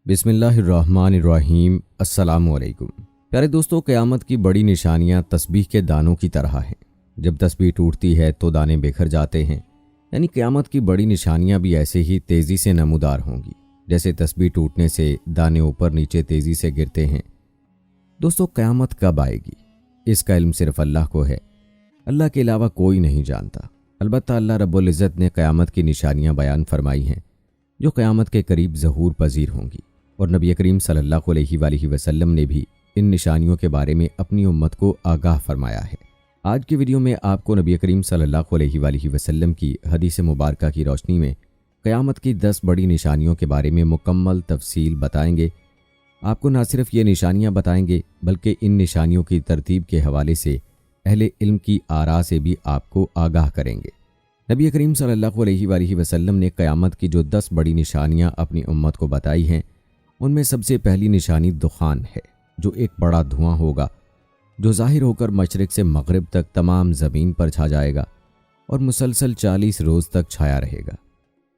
بسم اللہ الرحمن الرحیم۔ السلام علیکم پیارے دوستو، قیامت کی بڑی نشانیاں تسبیح کے دانوں کی طرح ہیں۔ جب تسبیح ٹوٹتی ہے تو دانے بکھر جاتے ہیں، یعنی قیامت کی بڑی نشانیاں بھی ایسے ہی تیزی سے نمودار ہوں گی جیسے تسبیح ٹوٹنے سے دانے اوپر نیچے تیزی سے گرتے ہیں۔ دوستو، قیامت کب آئے گی اس کا علم صرف اللہ کو ہے، اللہ کے علاوہ کوئی نہیں جانتا۔ البتہ اللہ رب العزت نے قیامت کی نشانیاں بیان فرمائی ہیں جو قیامت کے قریب ظہور پذیر ہوں گی، اور نبی کریم صلی اللہ علیہ وآلہ وسلم نے بھی ان نشانیوں کے بارے میں اپنی امت کو آگاہ فرمایا ہے۔ آج کی ویڈیو میں آپ کو نبی کریم صلی اللہ علیہ وآلہ وسلم کی حدیث مبارکہ کی روشنی میں قیامت کی 10 بڑی نشانیوں کے بارے میں مکمل تفصیل بتائیں گے۔ آپ کو نہ صرف یہ نشانیاں بتائیں گے بلکہ ان نشانیوں کی ترتیب کے حوالے سے اہل علم کی آراء سے بھی آپ کو آگاہ کریں گے۔ نبی کریم صلی اللہ علیہ وآلہ وسلم نے قیامت کی جو 10 بڑی نشانیاں اپنی امت کو بتائی ہیں، ان میں سب سے پہلی نشانی دخان ہے، جو ایک بڑا دھواں ہوگا جو ظاہر ہو کر مشرق سے مغرب تک تمام زمین پر چھا جائے گا اور مسلسل 40 روز تک چھایا رہے گا۔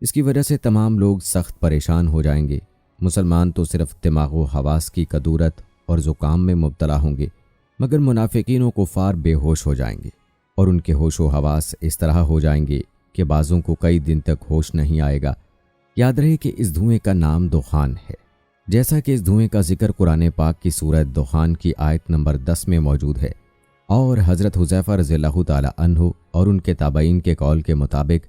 اس کی وجہ سے تمام لوگ سخت پریشان ہو جائیں گے۔ مسلمان تو صرف دماغ و حواس کی کدورت اور زکام میں مبتلا ہوں گے، مگر منافقین و کفار بے ہوش ہو جائیں گے، اور ان کے ہوش و حواس اس طرح ہو جائیں گے کہ بعضوں کو کئی دن تک ہوش نہیں آئے گا۔ یاد رہے کہ اس دھوئیں کا نام دخان ہے، جیسا کہ اس دھوئیں کا ذکر قرآن پاک کی سورہ دخان کی آیت نمبر 10 میں موجود ہے، اور حضرت حذیفہ رضی اللہ تعالی عنہ اور ان کے تابعین کے قول کے مطابق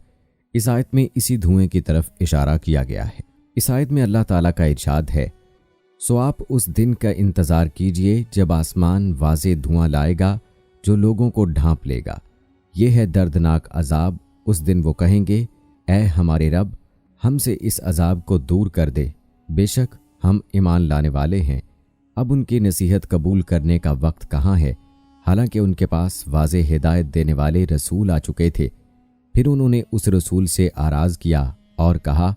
اس آیت میں اسی دھوئیں کی طرف اشارہ کیا گیا ہے۔ اس آیت میں اللہ تعالیٰ کا ارشاد ہے، سو آپ اس دن کا انتظار کیجئے جب آسمان واضح دھواں لائے گا جو لوگوں کو ڈھانپ لے گا، یہ ہے دردناک عذاب۔ اس دن وہ کہیں گے، اے ہمارے رب، ہم سے اس عذاب کو دور کر دے، بے شک ہم ایمان لانے والے ہیں۔ اب ان کی نصیحت قبول کرنے کا وقت کہاں ہے، حالانکہ ان کے پاس واضح ہدایت دینے والے رسول آ چکے تھے۔ پھر انہوں نے اس رسول سے اعراض کیا اور کہا،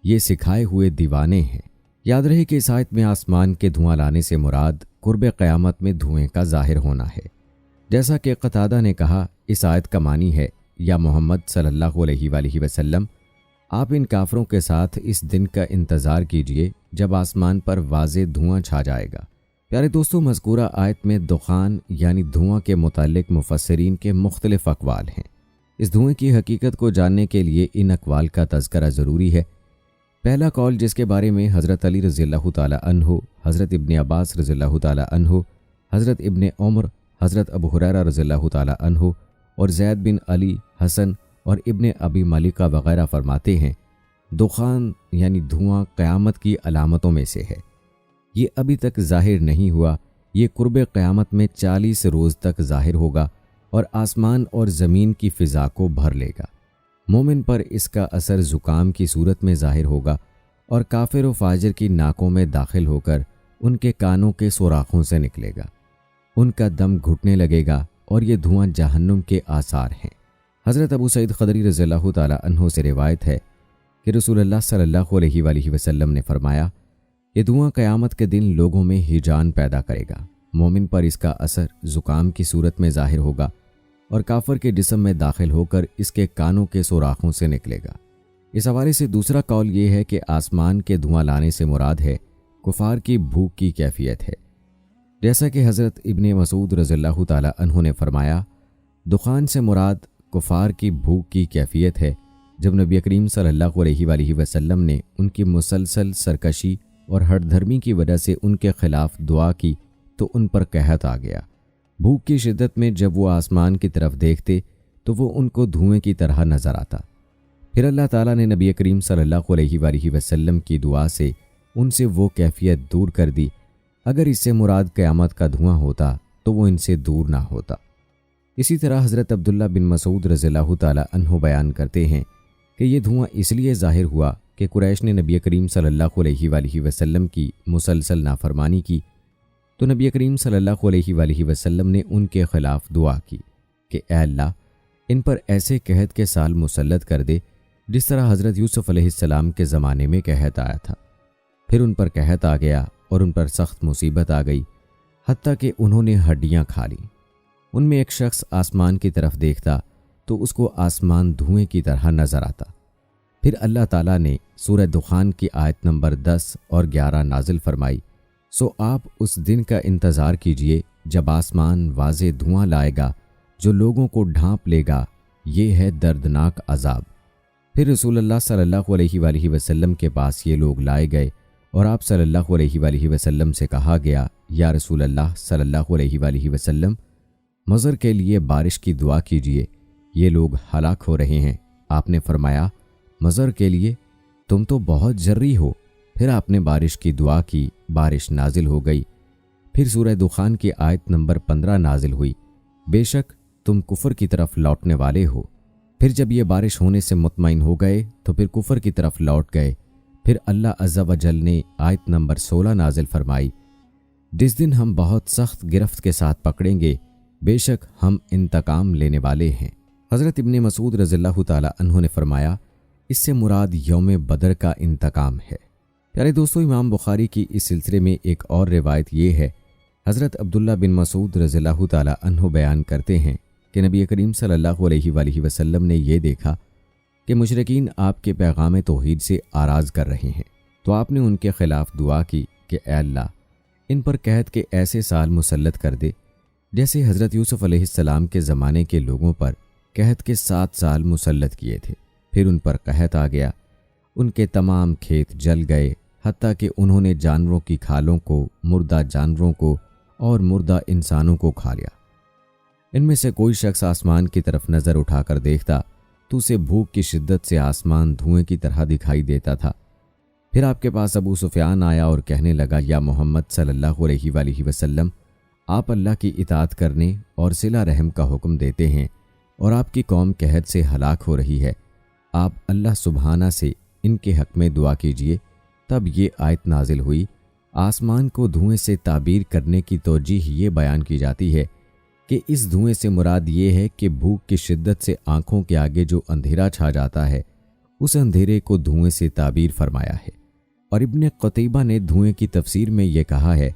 یہ سکھائے ہوئے دیوانے ہیں۔ یاد رہے کہ اس آیت میں آسمان کے دھواں لانے سے مراد قرب قیامت میں دھوئیں کا ظاہر ہونا ہے۔ جیسا کہ قتادہ نے کہا، اس آیت کا معنی ہے، یا محمد صلی اللہ علیہ وآلہ وسلم، آپ ان کافروں کے ساتھ اس دن کا انتظار کیجئے جب آسمان پر واضح دھواں چھا جائے گا۔ پیارے دوستو، مذکورہ آیت میں دخان یعنی دھواں کے متعلق مفسرین کے مختلف اقوال ہیں۔ اس دھوئیں کی حقیقت کو جاننے کے لیے ان اقوال کا تذکرہ ضروری ہے۔ پہلا قول، جس کے بارے میں حضرت علی رضی اللہ تعالی عنہ، حضرت ابن عباس رضی اللہ تعالی عنہ، حضرت ابن عمر، حضرت ابو ہریرہ رضی اللہ تعالی عنہ اور زید بن علی، حسن اور ابن ابی ملیکہ وغیرہ فرماتے ہیں، دخان یعنی دھواں قیامت کی علامتوں میں سے ہے۔ یہ ابھی تک ظاہر نہیں ہوا، یہ قرب قیامت میں 40 روز تک ظاہر ہوگا اور آسمان اور زمین کی فضا کو بھر لے گا۔ مومن پر اس کا اثر زکام کی صورت میں ظاہر ہوگا اور کافر و فاجر کی ناکوں میں داخل ہو کر ان کے کانوں کے سوراخوں سے نکلے گا، ان کا دم گھٹنے لگے گا، اور یہ دھواں جہنم کے آثار ہیں۔ حضرت ابو سعید خدری رضی اللہ تعالی عنہ سے روایت ہے کہ رسول اللہ صلی اللہ علیہ وآلہ وسلم نے فرمایا، یہ دھواں قیامت کے دن لوگوں میں ہیجان پیدا کرے گا۔ مومن پر اس کا اثر زکام کی صورت میں ظاہر ہوگا اور کافر کے جسم میں داخل ہو کر اس کے کانوں کے سوراخوں سے نکلے گا۔ اس حوالے سے دوسرا قول یہ ہے کہ آسمان کے دھواں لانے سے مراد ہے کفار کی بھوک کی کیفیت ہے، جیسا کہ حضرت ابن مسعود رضی اللہ تعالی عنہ نے فرمایا، دخان سے مراد کفار کی بھوک کی کیفیت ہے۔ جب نبی کریم صلی اللہ علیہ وآلہ وسلم نے ان کی مسلسل سرکشی اور ہٹ دھرمی کی وجہ سے ان کے خلاف دعا کی تو ان پر قحط آ گیا۔ بھوک کی شدت میں جب وہ آسمان کی طرف دیکھتے تو وہ ان کو دھوئیں کی طرح نظر آتا۔ پھر اللہ تعالیٰ نے نبی کریم صلی اللہ علیہ وآلہ وسلم کی دعا سے ان سے وہ کیفیت دور کر دی۔ اگر اس سے مراد قیامت کا دھواں ہوتا تو وہ ان سے دور نہ ہوتا۔ اسی طرح حضرت عبداللہ بن مسعود رضی اللہ تعالی عنہ بیان کرتے ہیں کہ یہ دھواں اس لیے ظاہر ہوا کہ قریش نے نبی کریم صلی اللہ علیہ وآلہ وسلم کی مسلسل نافرمانی کی، تو نبی کریم صلی اللہ علیہ وآلہ وسلم نے ان کے خلاف دعا کی کہ اے اللہ، ان پر ایسے قحط کے سال مسلط کر دے جس طرح حضرت یوسف علیہ السلام کے زمانے میں قحط آیا تھا۔ پھر ان پر قحط آ گیا اور ان پر سخت مصیبت آ گئی، حتیٰ کہ انہوں نے ہڈیاں کھا لیں۔ ان میں ایک شخص آسمان کی طرف دیکھتا تو اس کو آسمان دھوئیں کی طرح نظر آتا۔ پھر اللہ تعالیٰ نے سورہ دخان کی آیت نمبر 10 اور 11 نازل فرمائی، سو آپ اس دن کا انتظار کیجئے جب آسمان واضح دھواں لائے گا جو لوگوں کو ڈھانپ لے گا، یہ ہے دردناک عذاب۔ پھر رسول اللہ صلی اللہ علیہ وآلہ وسلم کے پاس یہ لوگ لائے گئے اور آپ صلی اللہ علیہ وآلہ وسلم سے کہا گیا، یا رسول اللہ صلی اللہ علیہ وآلہ وسلم، مضر کے لیے بارش کی دعا کیجئے، یہ لوگ ہلاک ہو رہے ہیں۔ آپ نے فرمایا، مضر کے لیے؟ تم تو بہت جری ہو۔ پھر آپ نے بارش کی دعا کی، بارش نازل ہو گئی۔ پھر سورہ دخان کی آیت نمبر 15 نازل ہوئی، بے شک تم کفر کی طرف لوٹنے والے ہو۔ پھر جب یہ بارش ہونے سے مطمئن ہو گئے تو پھر کفر کی طرف لوٹ گئے۔ پھر اللہ عز و جل نے آیت نمبر 16 نازل فرمائی، جس دن ہم بہت سخت گرفت کے ساتھ پکڑیں گے، بے شک ہم انتقام لینے والے ہیں۔ حضرت ابن مسعود رضی اللہ تعالی عنہ نے فرمایا، اس سے مراد یوم بدر کا انتقام ہے۔ پیارے دوستو، امام بخاری کی اس سلسلے میں ایک اور روایت یہ ہے، حضرت عبداللہ بن مسعود رضی اللہ تعالی عنہ بیان کرتے ہیں کہ نبی کریم صلی اللہ علیہ وآلہ وسلم نے یہ دیکھا کہ مشرکین آپ کے پیغام توحید سے آراز کر رہے ہیں، تو آپ نے ان کے خلاف دعا کی کہ اے اللہ، ان پر قحط کے ایسے سال مسلط کر دے جیسے حضرت یوسف علیہ السلام کے زمانے کے لوگوں پر قحط کے 7 سال مسلط کیے تھے۔ پھر ان پر قحط آ گیا، ان کے تمام کھیت جل گئے، حتیٰ کہ انہوں نے جانوروں کی کھالوں کو، مردہ جانوروں کو اور مردہ انسانوں کو کھا لیا۔ ان میں سے کوئی شخص آسمان کی طرف نظر اٹھا کر دیکھتا تو اسے بھوک کی شدت سے آسمان دھوئیں کی طرح دکھائی دیتا تھا۔ پھر آپ کے پاس ابو سفیان آیا اور کہنے لگا، یا محمد صلی اللہ علیہ وآلہ وسلم، آپ اللہ کی اطاعت کرنے اور صلہ رحم کا حکم دیتے ہیں اور آپ کی قوم قحط سے ہلاک ہو رہی ہے، آپ اللہ سبحانہ سے ان کے حق میں دعا کیجئے۔ تب یہ آیت نازل ہوئی، آسمان کو دھوئیں سے تعبیر کرنے کی توجیہ یہ بیان کی جاتی ہے کہ اس دھوئیں سے مراد یہ ہے کہ بھوک کی شدت سے آنکھوں کے آگے جو اندھیرا چھا جاتا ہے، اس اندھیرے کو دھوئیں سے تعبیر فرمایا ہے۔ اور ابن قتیبہ نے دھوئیں کی تفسیر میں یہ کہا ہے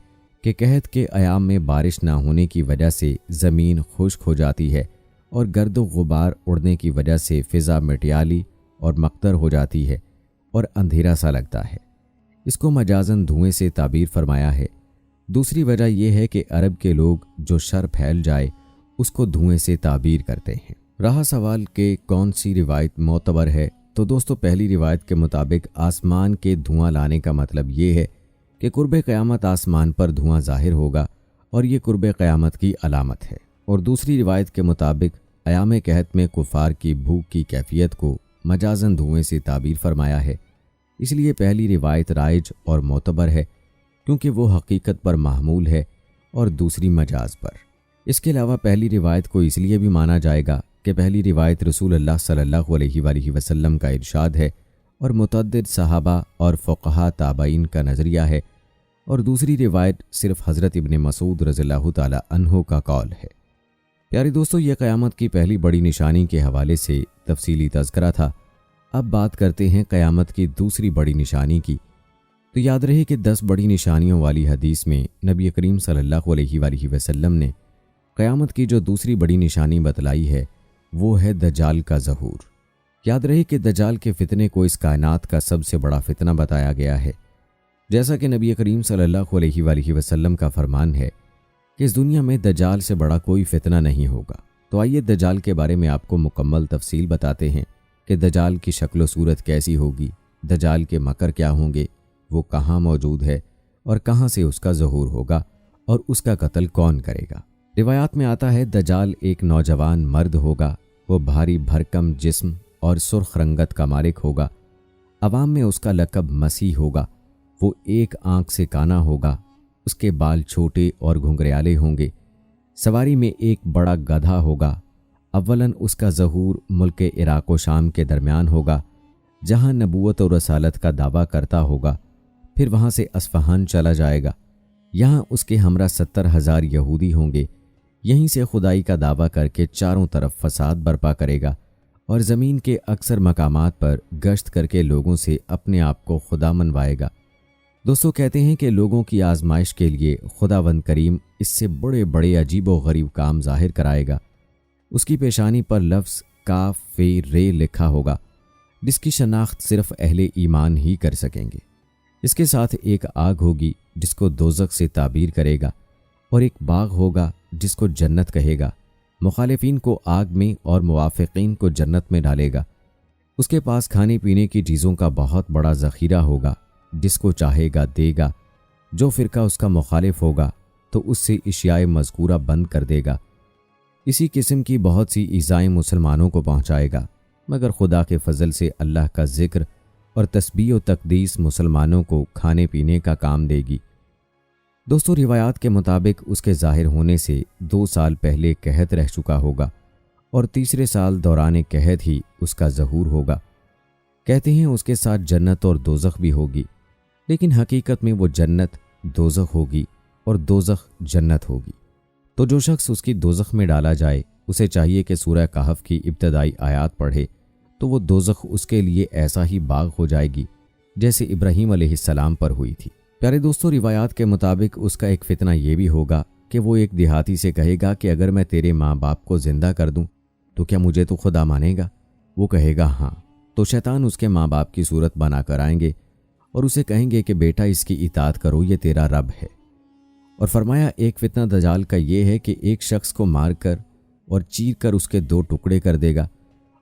کہ قحط کے ایام میں بارش نہ ہونے کی وجہ سے زمین خشک ہو جاتی ہے اور گرد و غبار اڑنے کی وجہ سے فضا مٹیالی اور مقدر ہو جاتی ہے اور اندھیرا سا لگتا ہے، اس کو مجازاً دھوئیں سے تعبیر فرمایا ہے۔ دوسری وجہ یہ ہے کہ عرب کے لوگ جو شر پھیل جائے اس کو دھوئیں سے تعبیر کرتے ہیں۔ رہا سوال کہ کون سی روایت معتبر ہے، تو دوستو پہلی روایت کے مطابق آسمان کے دھواں لانے کا مطلب یہ ہے کہ قرب قیامت آسمان پر دھواں ظاہر ہوگا اور یہ قرب قیامت کی علامت ہے۔ اور دوسری روایت کے مطابق ایام قحط میں کفار کی بھوک کی کیفیت کو مجازاً دھوئیں سے تعبیر فرمایا ہے، اس لیے پہلی روایت رائج اور معتبر ہے کیونکہ وہ حقیقت پر محمول ہے اور دوسری مجاز پر۔ اس کے علاوہ پہلی روایت کو اس لیے بھی مانا جائے گا کہ پہلی روایت رسول اللہ صلی اللہ علیہ وآلہ وسلم کا ارشاد ہے اور متعدد صحابہ اور فقہاء تابعین کا نظریہ ہے، اور دوسری روایت صرف حضرت ابن مسعود رضی اللہ تعالی عنہ کا قول ہے۔ پیارے دوستو، یہ قیامت کی پہلی بڑی نشانی کے حوالے سے تفصیلی تذکرہ تھا۔ اب بات کرتے ہیں قیامت کی دوسری بڑی نشانی کی۔ تو یاد رہے کہ 10 بڑی نشانیوں والی حدیث میں نبی کریم صلی اللہ علیہ وآلہ وسلم نے قیامت کی جو دوسری بڑی نشانی بتلائی ہے وہ ہے دجال کا ظہور۔ یاد رہے کہ دجال کے فتنے کو اس کائنات کا سب سے بڑا فتنہ بتایا گیا ہے، جیسا کہ نبی کریم صلی اللہ علیہ وآلہ وسلم کا فرمان ہے کہ اس دنیا میں دجال سے بڑا کوئی فتنہ نہیں ہوگا۔ تو آئیے دجال کے بارے میں آپ کو مکمل تفصیل بتاتے ہیں کہ دجال کی شکل و صورت کیسی ہوگی، دجال کے مکر کیا ہوں گے، وہ کہاں موجود ہے اور کہاں سے اس کا ظہور ہوگا اور اس کا قتل کون کرے گا۔ روایات میں آتا ہے دجال ایک نوجوان مرد ہوگا، وہ بھاری بھرکم جسم اور سرخ رنگت کا مالک ہوگا، عوام میں اس کا لقب مسیح ہوگا، وہ ایک آنکھ سے کانا ہوگا، اس کے بال چھوٹے اور گھنگریالے ہوں گے، سواری میں ایک بڑا گدھا ہوگا۔ اولاً اس کا ظہور ملک عراق و شام کے درمیان ہوگا جہاں نبوت و رسالت کا دعویٰ کرتا ہوگا، پھر وہاں سے اصفہان چلا جائے گا، یہاں اس کے ہمراہ 70,000 یہودی ہوں گے، یہیں سے خدائی کا دعویٰ کر کے چاروں طرف فساد برپا کرے گا اور زمین کے اکثر مقامات پر گشت کر کے لوگوں سے اپنے آپ کو خدا منوائے گا۔ دوستو کہتے ہیں کہ لوگوں کی آزمائش کے لیے خداوند کریم اس سے بڑے بڑے عجیب و غریب کام ظاہر کرائے گا۔ اس کی پیشانی پر لفظ کاف فے رے لکھا ہوگا، جس کی شناخت صرف اہل ایمان ہی کر سکیں گے۔ اس کے ساتھ ایک آگ ہوگی جس کو دوزخ سے تعبیر کرے گا، اور ایک باغ ہوگا جس کو جنت کہے گا۔ مخالفین کو آگ میں اور موافقین کو جنت میں ڈالے گا۔ اس کے پاس کھانے پینے کی چیزوں کا بہت بڑا ذخیرہ ہوگا، جس کو چاہے گا دے گا۔ جو فرقہ اس کا مخالف ہوگا تو اس سے اشیاء مذکورہ بند کر دے گا۔ اسی قسم کی بہت سی ایذائیں مسلمانوں کو پہنچائے گا، مگر خدا کے فضل سے اللہ کا ذکر اور تسبیح و تقدیس مسلمانوں کو کھانے پینے کا کام دے گی۔ دوستو، روایات کے مطابق اس کے ظاہر ہونے سے 2 سال پہلے قحط رہ چکا ہوگا، اور تیسرے سال دوران قحط ہی اس کا ظہور ہوگا۔ کہتے ہیں اس کے ساتھ جنت اور دوزخ بھی ہوگی، لیکن حقیقت میں وہ جنت دوزخ ہوگی اور دوزخ جنت ہوگی۔ تو جو شخص اس کی دوزخ میں ڈالا جائے، اسے چاہیے کہ سورہ کہف کی ابتدائی آیات پڑھے، تو وہ دوزخ اس کے لیے ایسا ہی باغ ہو جائے گی جیسے ابراہیم علیہ السلام پر ہوئی تھی۔ پیارے دوستو، روایات کے مطابق اس کا ایک فتنہ یہ بھی ہوگا کہ وہ ایک دیہاتی سے کہے گا کہ اگر میں تیرے ماں باپ کو زندہ کر دوں تو کیا مجھے تو خدا مانے گا؟ وہ کہے گا ہاں۔ تو شیطان اس کے ماں باپ کی صورت بنا کر آئیں گے اور اسے کہیں گے کہ بیٹا اس کی اطاعت کرو، یہ تیرا رب ہے۔ اور فرمایا ایک فتنہ دجال کا یہ ہے کہ ایک شخص کو مار کر اور چیر کر اس کے 2 ٹکڑے کر دے گا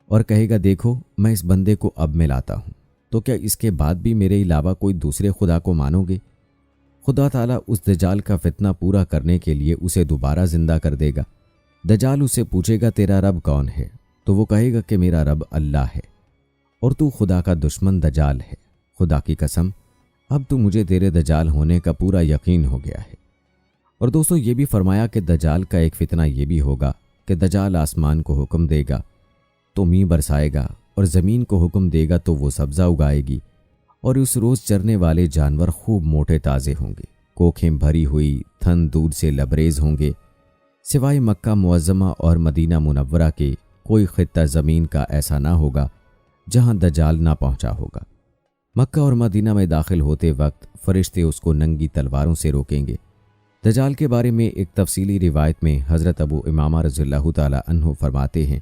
اور کہے گا دیکھو میں اس بندے کو اب ملاتا ہوں، تو کیا اس کے بعد بھی میرے علاوہ کوئی دوسرے خدا کو مانو گے؟ خدا تعالیٰ اس دجال کا فتنہ پورا کرنے کے لیے اسے دوبارہ زندہ کر دے گا۔ دجال اسے پوچھے گا تیرا رب کون ہے؟ تو وہ کہے گا کہ میرا رب اللہ ہے، اور تو خدا کا دشمن دجال ہے۔ خدا کی قسم، اب تو مجھے تیرے دجال ہونے کا پورا یقین ہو گیا ہے۔ اور دوستو، یہ بھی فرمایا کہ دجال کا ایک فتنہ یہ بھی ہوگا کہ دجال آسمان کو حکم دے گا تو میਂہ برسائے گا، اور زمین کو حکم دے گا تو وہ سبزہ اگائے گی، اور اس روز چرنے والے جانور خوب موٹے تازے ہوں گے، کوکھیں بھری ہوئی، تھن دودھ سے لبریز ہوں گے۔ سوائے مکہ معظمہ اور مدینہ منورہ کے کوئی خطہ زمین کا ایسا نہ ہوگا جہاں دجال نہ پہنچا ہوگا۔ مکہ اور مدینہ میں داخل ہوتے وقت فرشتے اس کو ننگی تلواروں سے روکیں گے۔ دجال کے بارے میں ایک تفصیلی روایت میں حضرت ابو امامہ رضی اللہ تعالی عنہ فرماتے ہیں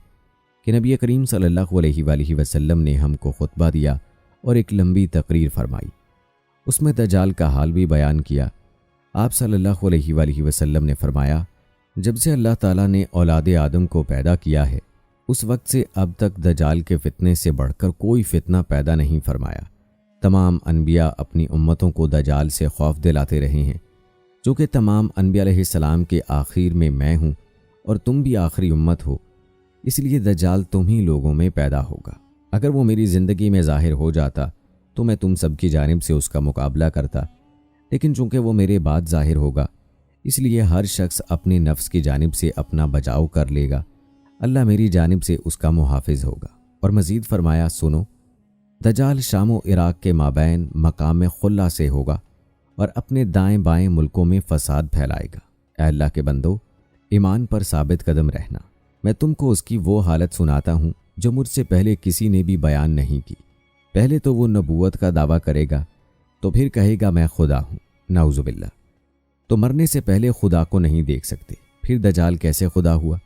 کہ نبی کریم صلی اللہ علیہ وآلہ وسلم نے ہم کو خطبہ دیا اور ایک لمبی تقریر فرمائی۔ اس میں دجال کا حال بھی بیان کیا۔ آپ صلی اللہ علیہ وآلہ وسلم نے فرمایا، جب سے اللہ تعالیٰ نے اولاد آدم کو پیدا کیا ہے، اس وقت سے اب تک دجال کے فتنے سے بڑھ کر کوئی فتنہ پیدا نہیں فرمایا۔ تمام انبیاء اپنی امتوں کو دجال سے خوف دلاتے رہے ہیں، چونکہ تمام انبیاء علیہ السلام کے آخر میں ہوں اور تم بھی آخری امت ہو، اس لیے دجال تم ہی لوگوں میں پیدا ہوگا۔ اگر وہ میری زندگی میں ظاہر ہو جاتا تو میں تم سب کی جانب سے اس کا مقابلہ کرتا، لیکن چونکہ وہ میرے بعد ظاہر ہوگا، اس لیے ہر شخص اپنے نفس کی جانب سے اپنا بچاؤ کر لے گا، اللہ میری جانب سے اس کا محافظ ہوگا۔ اور مزید فرمایا، سنو، دجال شام و عراق کے مابین مقام خلا سے ہوگا اور اپنے دائیں بائیں ملکوں میں فساد پھیلائے گا۔ اے اللہ کے بندو، ایمان پر ثابت قدم رہنا۔ میں تم کو اس کی وہ حالت سناتا ہوں جو مجھ سے پہلے کسی نے بھی بیان نہیں کی۔ پہلے تو وہ نبوت کا دعویٰ کرے گا، تو پھر کہے گا میں خدا ہوں، نعوذ باللہ۔ تو مرنے سے پہلے خدا کو نہیں دیکھ سکتے، پھر دجال کیسے خدا ہوا؟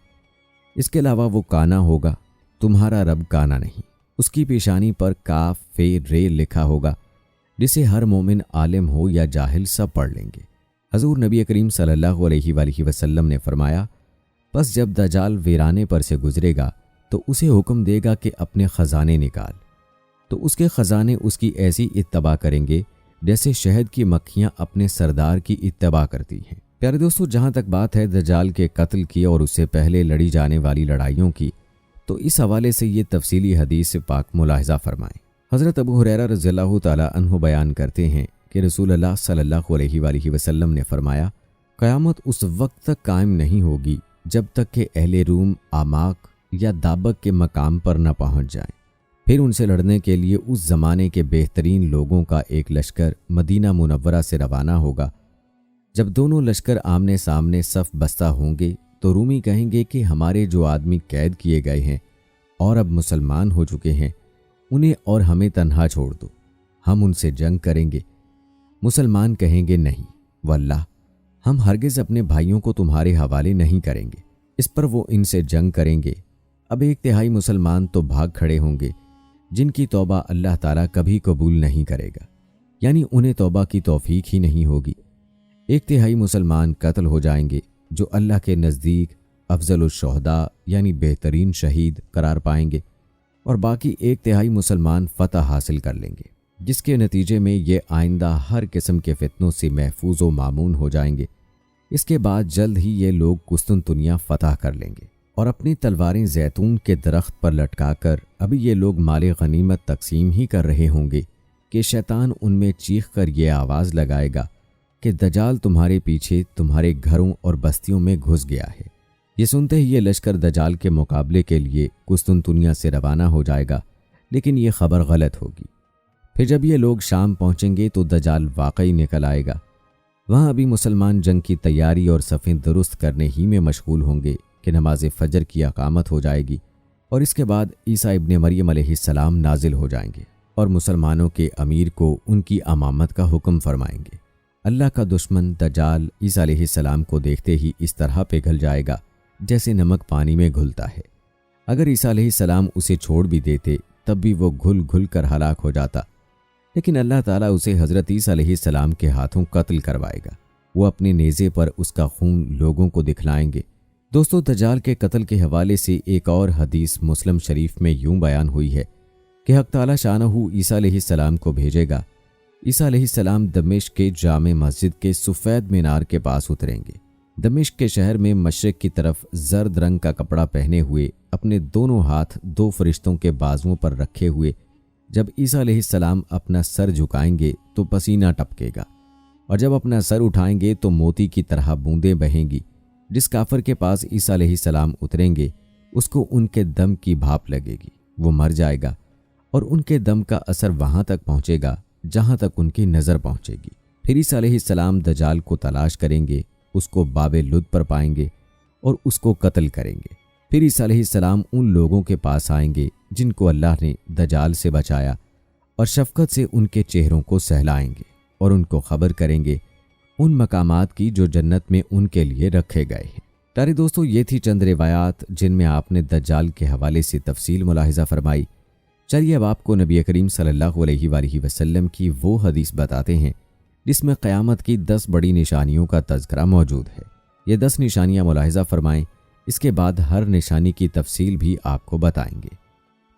اس کے علاوہ وہ کانا ہوگا، تمہارا رب کانا نہیں۔ اس کی پیشانی پر کاف فے رے لکھا ہوگا، جسے ہر مومن عالم ہو یا جاہل سب پڑھ لیں گے۔ حضور نبی کریم صلی اللہ علیہ وآلہ وسلم نے فرمایا، پس جب دجال ویرانے پر سے گزرے گا تو اسے حکم دے گا کہ اپنے خزانے نکال، تو اس کے خزانے اس کی ایسی اتباع کریں گے جیسے شہد کی مکھیاں اپنے سردار کی اتباع کرتی ہیں۔ پیارے دوستو، جہاں تک بات ہے دجال کے قتل کی اور اس سے پہلے لڑی جانے والی لڑائیوں کی، تو اس حوالے سے یہ تفصیلی حدیث پاک ملاحظہ فرمائیں۔ حضرت ابو ہریرہ رضی اللہ تعالی عنہ بیان کرتے ہیں کہ رسول اللہ صلی اللہ علیہ وآلہ وسلم نے فرمایا، قیامت اس وقت تک قائم نہیں ہوگی جب تک کہ اہل روم آماک یا دابق کے مقام پر نہ پہنچ جائیں۔ پھر ان سے لڑنے کے لیے اس زمانے کے بہترین لوگوں کا ایک لشکر مدینہ منورہ سے روانہ ہوگا۔ جب دونوں لشکر آمنے سامنے صف بستہ ہوں گے تو رومی کہیں گے کہ ہمارے جو آدمی قید کیے گئے ہیں اور اب مسلمان ہو چکے ہیں، انہیں اور ہمیں تنہا چھوڑ دو، ہم ان سے جنگ کریں گے۔ مسلمان کہیں گے نہیں واللہ، ہم ہرگز اپنے بھائیوں کو تمہارے حوالے نہیں کریں گے۔ اس پر وہ ان سے جنگ کریں گے۔ اب ایک تہائی مسلمان تو بھاگ کھڑے ہوں گے، جن کی توبہ اللہ تعالیٰ کبھی قبول نہیں کرے گا، یعنی انہیں توبہ کی توفیق ہی نہیں ہوگی۔ 1/3 مسلمان قتل ہو جائیں گے جو اللہ کے نزدیک افضل الشہداء یعنی بہترین شہید قرار پائیں گے، اور باقی 1/3 مسلمان فتح حاصل کر لیں گے، جس کے نتیجے میں یہ آئندہ ہر قسم کے فتنوں سے محفوظ و مامون ہو جائیں گے۔ اس کے بعد جلد ہی یہ لوگ قسطنطنیہ فتح کر لیں گے اور اپنی تلواریں زیتون کے درخت پر لٹکا کر ابھی یہ لوگ مال غنیمت تقسیم ہی کر رہے ہوں گے کہ شیطان ان میں چیخ کر یہ آواز لگائے گا کہ دجال تمہارے پیچھے تمہارے گھروں اور بستیوں میں گھس گیا ہے۔ یہ سنتے ہی یہ لشکر دجال کے مقابلے کے لیے قسطنطنیہ سے روانہ ہو جائے گا، لیکن یہ خبر غلط ہوگی۔ پھر جب یہ لوگ شام پہنچیں گے تو دجال واقعی نکل آئے گا۔ وہاں ابھی مسلمان جنگ کی تیاری اور صفیں درست کرنے ہی میں مشغول ہوں گے کہ نماز فجر کی اقامت ہو جائے گی، اور اس کے بعد عیسیٰ ابن مریم علیہ السلام نازل ہو جائیں گے اور مسلمانوں کے امیر کو ان کی امامت کا حکم فرمائیں گے۔ اللہ کا دشمن دجال عیسیٰ علیہ السلام کو دیکھتے ہی اس طرح پگھل جائے گا جیسے نمک پانی میں گھلتا ہے۔ اگر عیسیٰ علیہ السلام اسے چھوڑ بھی دیتے تب بھی وہ گھل گھل کر ہلاک ہو جاتا، لیکن اللہ تعالیٰ اسے حضرت عیسیٰ علیہ السلام کے ہاتھوں قتل کروائے گا۔ وہ اپنے نیزے پر اس کا خون لوگوں کو دکھلائیں گے۔ دوستو، دجال کے قتل کے حوالے سے ایک اور حدیث مسلم شریف میں یوں بیان ہوئی ہے کہ حق تعالیٰ شانہ عیسیٰ علیہ السلام کو بھیجے گا۔ عیسیٰ علیہ السلام دمشق کے جامع مسجد کے سفید مینار کے پاس اتریں گے۔ دمشق کے شہر میں مشرق کی طرف زرد رنگ کا کپڑا پہنے ہوئے، اپنے دونوں ہاتھ 2 فرشتوں کے بازوؤں پر رکھے ہوئے جب عیسیٰ علیہ السلام اپنا سر جھکائیں گے تو پسینہ ٹپکے گا، اور جب اپنا سر اٹھائیں گے تو موتی کی طرح بوندیں بہیں گی۔ جس کافر کے پاس عیسیٰ علیہ السلام اتریں گے اس کو ان کے دم کی بھاپ لگے گی، وہ مر جائے گا، اور ان کے دم کا اثر وہاں تک پہنچے گا جہاں تک ان کی نظر پہنچے گی۔ پھر عیسیٰ علیہ السلام دجال کو تلاش کریں گے، اس کو باب لد پر پائیں گے اور اس کو قتل کریں گے۔ پھر عیسیٰ علیہ السلام ان لوگوں کے پاس آئیں گے جن کو اللہ نے دجال سے بچایا، اور شفقت سے ان کے چہروں کو سہلائیں گے اور ان کو خبر کریں گے ان مقامات کی جو جنت میں ان کے لیے رکھے گئے ہیں۔ پیارے دوستو، یہ تھی چند روایات جن میں آپ نے دجال کے حوالے سے تفصیل ملاحظہ فرمائی۔ چلیے اب آپ کو نبی کریم صلی اللہ علیہ وآلہ وسلم کی وہ حدیث بتاتے ہیں جس میں قیامت کی 10 بڑی نشانیوں کا تذکرہ موجود ہے۔ یہ 10 نشانیاں ملاحظہ فرمائیں، اس کے بعد ہر نشانی کی تفصیل بھی آپ کو بتائیں گے۔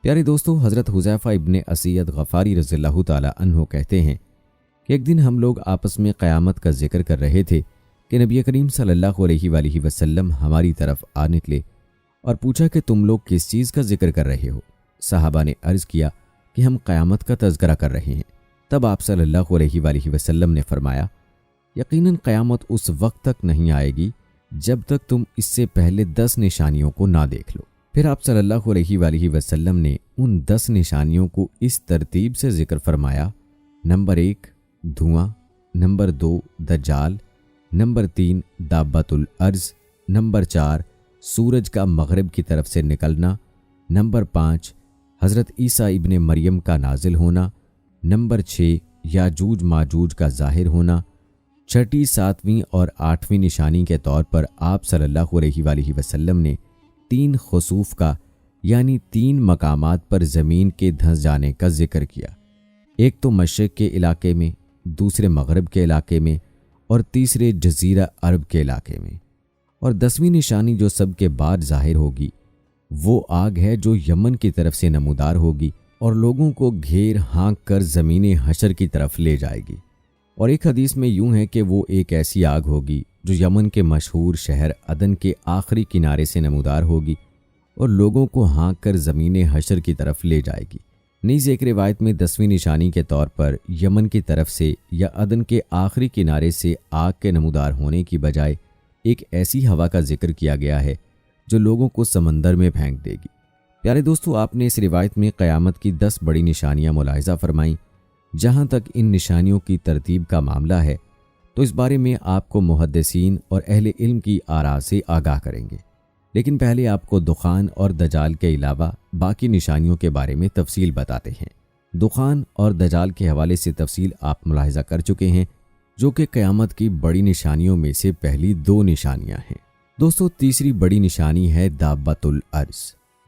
پیارے دوستو، حضرت حذیفہ ابن اسید غفاری رضی اللہ تعالی عنہ کہتے ہیں کہ ایک دن ہم لوگ آپس میں قیامت کا ذکر کر رہے تھے کہ نبی کریم صلی اللہ علیہ وآلہ وسلم ہماری طرف آ نکلے اور پوچھا کہ تم لوگ کس چیز کا ذکر کر رہے ہو؟ صحابہ نے عرض کیا کہ ہم قیامت کا تذکرہ کر رہے ہیں۔ تب آپ صلی اللہ علیہ وآلہ وسلم نے فرمایا، یقیناً قیامت اس وقت تک نہیں آئے گی جب تک تم اس سے پہلے 10 نشانیوں کو نہ دیکھ لو۔ پھر آپ صلی اللہ علیہ وآلہ وسلم نے ان 10 نشانیوں کو اس ترتیب سے ذکر فرمایا: نمبر 1 دھواں، نمبر 2 دجال، نمبر 3 دابۃ الارض، نمبر 4 سورج کا مغرب کی طرف سے نکلنا، نمبر 5 حضرت عیسیٰ ابن مریم کا نازل ہونا، نمبر 6 یاجوج ماجوج کا ظاہر ہونا۔ 6، 7ویں اور 8ویں نشانی کے طور پر آپ صلی اللہ علیہ وآلہ وسلم نے 3 خسوف کا یعنی 3 مقامات پر زمین کے دھنس جانے کا ذکر کیا۔ ایک تو مشرق کے علاقے میں، دوسرے مغرب کے علاقے میں، اور تیسرے جزیرہ عرب کے علاقے میں۔ اور 10ویں نشانی جو سب کے بعد ظاہر ہوگی وہ آگ ہے جو یمن کی طرف سے نمودار ہوگی اور لوگوں کو گھیر ہانک کر زمین حشر کی طرف لے جائے گی۔ اور ایک حدیث میں یوں ہے کہ وہ ایک ایسی آگ ہوگی جو یمن کے مشہور شہر عدن کے آخری کنارے سے نمودار ہوگی اور لوگوں کو ہانک کر زمین حشر کی طرف لے جائے گی۔ نیز ایک روایت میں 10ویں نشانی کے طور پر یمن کی طرف سے یا عدن کے آخری کنارے سے آگ کے نمودار ہونے کی بجائے ایک ایسی ہوا کا ذکر کیا گیا ہے جو لوگوں کو سمندر میں پھینک دے گی۔ پیارے دوستو، آپ نے اس روایت میں قیامت کی 10 بڑی نشانیاں ملاحظہ فرمائیں۔ جہاں تک ان نشانیوں کی ترتیب کا معاملہ ہے تو اس بارے میں آپ کو محدثین اور اہل علم کی آراء سے آگاہ کریں گے، لیکن پہلے آپ کو دخان اور دجال کے علاوہ باقی نشانیوں کے بارے میں تفصیل بتاتے ہیں۔ دخان اور دجال کے حوالے سے تفصیل آپ ملاحظہ کر چکے ہیں، جو کہ قیامت کی بڑی نشانیوں میں سے پہلی 2 نشانیاں ہیں۔ دوستو، تیسری بڑی نشانی ہے دابۃ الارض۔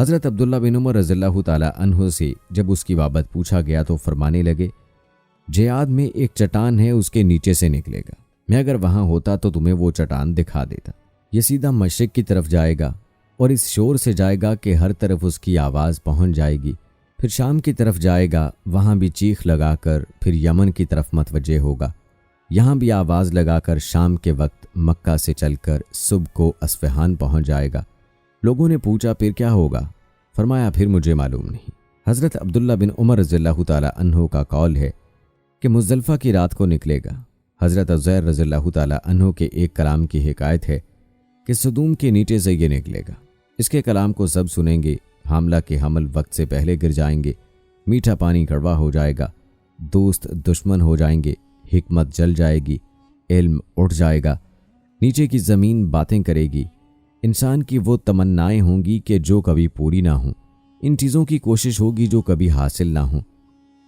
حضرت عبداللہ بن عمر رضی اللہ تعالی عنہ سے جب اس کی بابت پوچھا گیا تو فرمانے لگے، جیاد میں ایک چٹان ہے، اس کے نیچے سے نکلے گا، میں اگر وہاں ہوتا تو تمہیں وہ چٹان دکھا دیتا۔ یہ سیدھا مشرق کی طرف جائے گا اور اس شور سے جائے گا کہ ہر طرف اس کی آواز پہنچ جائے گی، پھر شام کی طرف جائے گا، وہاں بھی چیخ لگا کر پھر یمن کی طرف متوجہ ہوگا، یہاں بھی آواز لگا کر شام کے وقت مکہ سے چل کر صبح کو اصفہان پہنچ جائے گا۔ لوگوں نے پوچھا پھر کیا ہوگا؟ فرمایا پھر مجھے معلوم نہیں۔ حضرت عبداللہ بن عمر رضی اللہ تعالی عنہ کا قول ہے کہ مزدلفہ کی رات کو نکلے گا۔ حضرت عزیر رضی اللہ تعالی عنہ کے ایک کلام کی حکایت ہے کہ صدوم کے نیچے سے یہ نکلے گا، اس کے کلام کو سب سنیں گے، حاملہ کے حمل وقت سے پہلے گر جائیں گے، میٹھا پانی کڑوا ہو جائے گا، دوست دشمن ہو جائیں گے، حکمت جل جائے گی، علم اٹھ جائے گا، نیچے کی زمین باتیں کرے گی، انسان کی وہ تمنائیں ہوں گی کہ جو کبھی پوری نہ ہوں، ان چیزوں کی کوشش ہوگی جو کبھی حاصل نہ ہوں،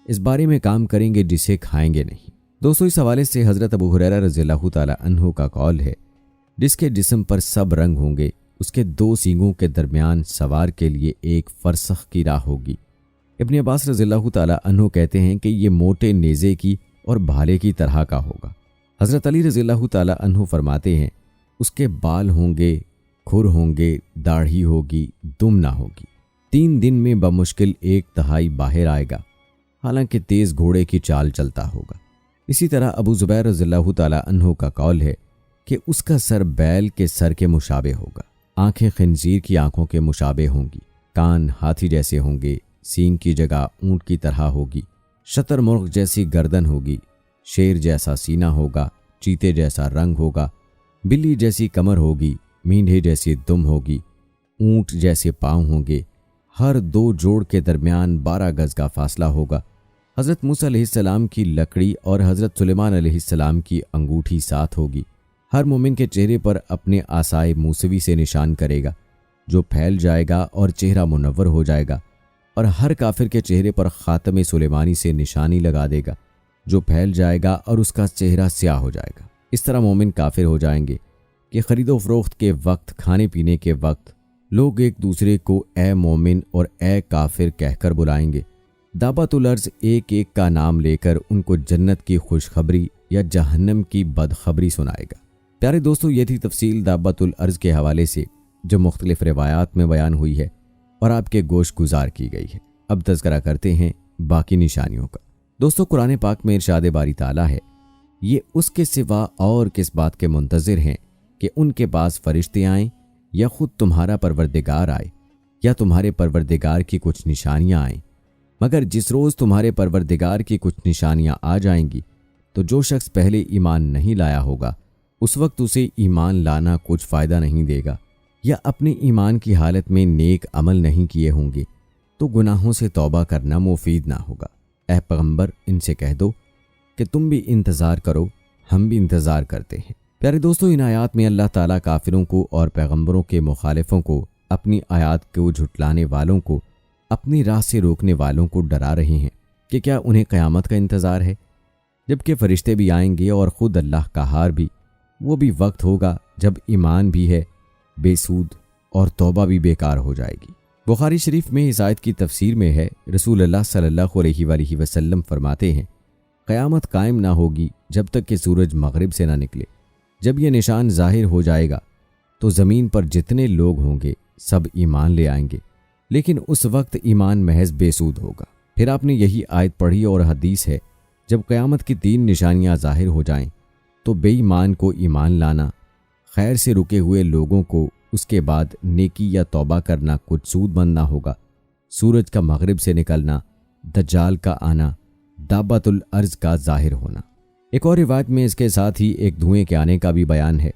اس بارے میں کام کریں گے جسے کھائیں گے نہیں۔ دوستو، اس حوالے سے حضرت ابو ہریرہ رضی اللہ تعالی عنہ کا قول ہے، جس کے جسم پر سب رنگ ہوں گے، اس کے دو سینگوں کے درمیان سوار کے لیے ایک فرسخ کی راہ ہوگی۔ ابن عباس رضی اللہ تعالی عنہ کہتے ہیں کہ یہ موٹے نیزے کی اور بھالے کی طرح کا ہوگا۔ حضرت علی رضی اللہ تعالی عنہ فرماتے ہیں، اس کے بال ہوں گے، کھر ہوں گے، داڑھی ہوگی، دم نہ ہوگی، 3 دن میں بمشکل 1/3 باہر آئے گا، حالانکہ تیز گھوڑے کی چال چلتا ہوگا۔ اسی طرح ابو زبیر رضی اللہ تعالی عنہ کا قول ہے کہ اس کا سر بیل کے سر کے مشابہ ہوگا، آنکھیں خنزیر کی آنکھوں کے مشابہ ہوں گی، کان ہاتھی جیسے ہوں گے، سینگ کی جگہ اونٹ کی طرح ہوگی، شتر مرغ جیسی گردن ہوگی، شیر جیسا سینہ ہوگا، چیتے جیسا رنگ ہوگا، بلی جیسی کمر ہوگی، مینڈھے جیسی دم ہوگی، اونٹ جیسے پاؤں ہوں گے، ہر 2 جوڑ کے درمیان 12 گز کا فاصلہ ہوگا۔ حضرت موسیٰ علیہ السلام کی لکڑی اور حضرت سلیمان علیہ السلام کی انگوٹھی ساتھ ہوگی۔ ہر مومن کے چہرے پر اپنے عصائے موسوی سے نشان کرے گا، جو پھیل جائے گا اور چہرہ منور ہو جائے گا، اور ہر کافر کے چہرے پر خاتم سلیمانی سے نشانی لگا دے گا، جو پھیل جائے گا اور اس کا چہرہ سیاہ ہو جائے گا۔ اس طرح مومن کافر ہو جائیں گے کہ خرید و فروخت کے وقت، کھانے پینے کے وقت لوگ ایک دوسرے کو اے مومن اور اے کافر کہہ کر بلائیں گے۔ دعوت الارض ایک ایک کا نام لے کر ان کو جنت کی خوشخبری یا جہنم کی بدخبری سنائے گا۔ پیارے دوستو، یہ تھی تفصیل دعوت الارض کے حوالے سے جو مختلف روایات میں بیان ہوئی ہے اور آپ کے گوش گزار کی گئی ہے۔ اب تذکرہ کرتے ہیں باقی نشانیوں کا۔ دوستو، قرآن پاک میں ارشاد باری تعالیٰ ہے، یہ اس کے سوا اور کس بات کے منتظر ہیں کہ ان کے پاس فرشتے آئیں یا خود تمہارا پروردگار آئے یا تمہارے پروردگار کی کچھ نشانیاں آئیں، مگر جس روز تمہارے پروردگار کی کچھ نشانیاں آ جائیں گی تو جو شخص پہلے ایمان نہیں لایا ہوگا اس وقت اسے ایمان لانا کچھ فائدہ نہیں دے گا، یا اپنے ایمان کی حالت میں نیک عمل نہیں کیے ہوں گے تو گناہوں سے توبہ کرنا مفید نہ ہوگا۔ اے پیغمبر، ان سے کہہ دو کہ تم بھی انتظار کرو، ہم بھی انتظار کرتے ہیں۔ پیارے دوستو، ان آیات میں اللہ تعالیٰ کافروں کو اور پیغمبروں کے مخالفوں کو، اپنی آیات کو جھٹلانے والوں کو، اپنی راہ سے روکنے والوں کو ڈرا رہے ہیں کہ کیا انہیں قیامت کا انتظار ہے، جبکہ فرشتے بھی آئیں گے اور خود اللہ کا ہار بھی۔ وہ بھی وقت ہوگا جب ایمان بھی ہے بے سود اور توبہ بھی بیکار ہو جائے گی۔ بخاری شریف میں اس آیت کی تفسیر میں ہے، رسول اللہ صلی اللہ علیہ وآلہ وسلم فرماتے ہیں، قیامت قائم نہ ہوگی جب تک کہ سورج مغرب سے نہ نکلے۔ جب یہ نشان ظاہر ہو جائے گا تو زمین پر جتنے لوگ ہوں گے سب ایمان لے آئیں گے، لیکن اس وقت ایمان محض بے سود ہوگا۔ پھر آپ نے یہی آیت پڑھی اور حدیث ہے، جب قیامت کی 3 نشانیاں ظاہر ہو جائیں تو بے ایمان کو ایمان لانا، خیر سے رکے ہوئے لوگوں کو اس کے بعد نیکی یا توبہ کرنا کچھ سود مند نہ ہوگا، سورج کا مغرب سے نکلنا، دجال کا آنا، دعوت الارض کا ظاہر ہونا۔ ایک اور روایت میں اس کے ساتھ ہی ایک دھوئیں کے آنے کا بھی بیان ہے،